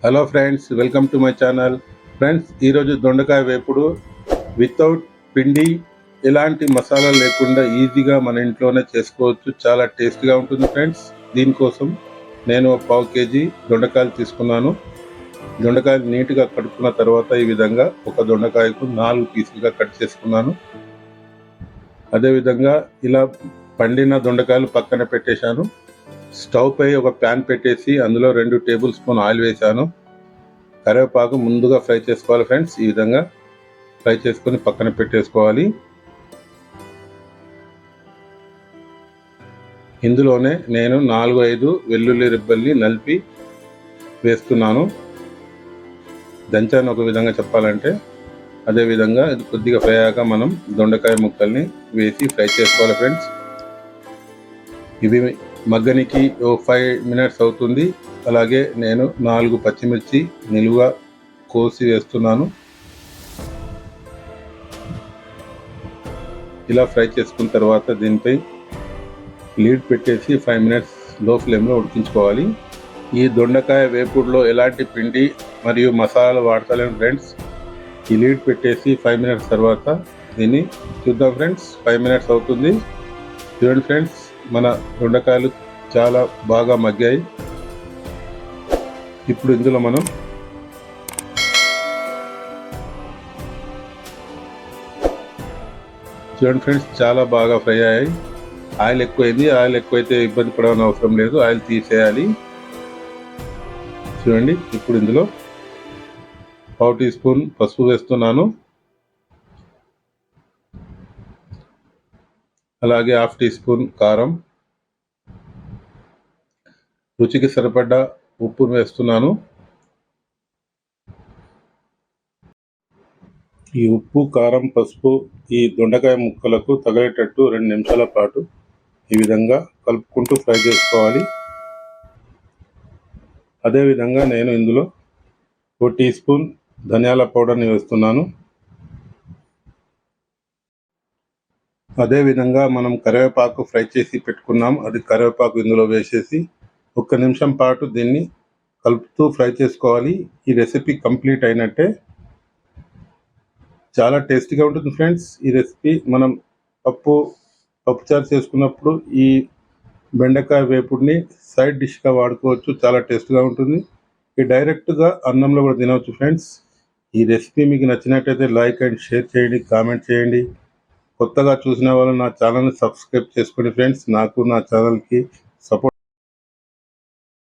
Hello friends, welcome to my channel. Friends, ఈరోజు దొండకాయ వేపుడు వితౌట్ పిండి, ఎలాంటి మసాలా లేకుండా ఈజీగా మన ఇంట్లోనే చేసుకోవచ్చు. చాలా టేస్ట్గా ఉంటుంది ఫ్రెండ్స్. దీనికోసం నేను 1/2 kg దొండకాయలు తీసుకున్నాను. దొండకాయలు నీట్గా కడుక్కున్న తర్వాత ఈ విధంగా ఒక దొండకాయకు 4 పీసులుగా కట్ చేసుకున్నాను. అదేవిధంగా ఇలా పండిన దొండకాయలు పక్కన పెట్టేశాను. స్టవ్ పై ఒక ప్యాన్ పెట్టేసి అందులో 2 టేబుల్ స్పూన్ ఆయిల్ వేశాను. కరివేపాకు ముందుగా ఫ్రై చేసుకోవాలి ఫ్రెండ్స్. ఈ విధంగా ఫ్రై చేసుకొని పక్కన పెట్టేసుకోవాలి. ఇందులోనే నేను 4-5 వెల్లుల్లి రిబ్బల్ని నలిపి వేస్తున్నాను. దంచాను ఒక విధంగా చెప్పాలంటే. అదేవిధంగా ఇది కొద్దిగా ఫ్రై అయ్యాక మనం దొండకాయ ముక్కల్ని వేసి ఫ్రై చేసుకోవాలి ఫ్రెండ్స్. ఇవి మగ్గనికి 5 మినిట్స్ అవుతుంది. అలాగే నేను 4 పచ్చిమిర్చి నిలువుగా కోసి వేస్తున్నాను. ఇలా ఫ్రై చేసుకున్న తర్వాత దీనిపై లీడ్ పెట్టేసి 5 మినిట్స్ లో ఫ్లేమ్లో ఉడికించుకోవాలి. ఈ దొండకాయ వేపుడులో ఎలాంటి పిండి మరియు మసాలాలు వాడతలేము ఫ్రెండ్స్. ఈ లీడ్ పెట్టేసి 5 మినిట్స్ తర్వాత దీన్ని చూద్దాం ఫ్రెండ్స్. 5 మినిట్స్ అవుతుంది. చూడండి ఫ్రెండ్స్, మన దొండకాయలు చాలా బాగా మగ్గాయి. ఇప్పుడు ఇందులో మనం చూడండి ఫ్రెండ్స్, చాలా బాగా ఫ్రై అయ్యాయి. ఆయిల్ ఎక్కువైంది. ఆయిల్ ఎక్కువైతే ఇబ్బంది పడవని అవసరం లేదు, ఆయిల్ తీసేయాలి. చూడండి, ఇప్పుడు ఇందులో 1/2 టీ స్పూన్ పసుపు వేస్తున్నాను. అలాగే 1/2 టీ స్పూన్ కారం, రుచికి సరిపడ్డ ఉప్పు వేస్తున్నాను. ఈ ఉప్పు, కారం, పసుపు ఈ దొండకాయ ముక్కలకు తగిలేటట్టు 2 నిమిషాల పాటు ఈ విధంగా కలుపుకుంటూ ఫ్రై చేసుకోవాలి. అదేవిధంగా నేను ఇందులో 1 టీ స్పూన్ ధనియాల పౌడర్ని వేస్తున్నాను. అదేవిధంగా మనం కరివేపాకు ఫ్రై చేసి పెట్టుకున్నాం. అది కరివేపాకు ఇందులో వేసేసి 1 నిమిషం పాటు దీన్ని కలుపుతూ ఫ్రై చేసుకోవాలి. ఈ రెసిపీ కంప్లీట్ అయినట్టే. చాలా టేస్టీగా ఉంటుంది ఫ్రెండ్స్. ఈ రెసిపీ మనం పప్పుచారు చేసుకున్నప్పుడు ఈ బెండకాయ వేపుడిని సైడ్ డిష్గా వాడుకోవచ్చు. చాలా టేస్ట్గా ఉంటుంది. ఇది డైరెక్ట్గా అన్నంలో కూడా తినవచ్చు ఫ్రెండ్స్. ఈ రెసిపీ మీకు నచ్చినట్టయితే లైక్ అండ్ షేర్ చేయండి, కామెంట్ చేయండి. కొత్తగా చూసిన వాళ్ళు నా ఛానల్ని సబ్స్క్రైబ్ చేసుకోండి ఫ్రెండ్స్. నాకు నా ఛానల్కి సపోర్ట్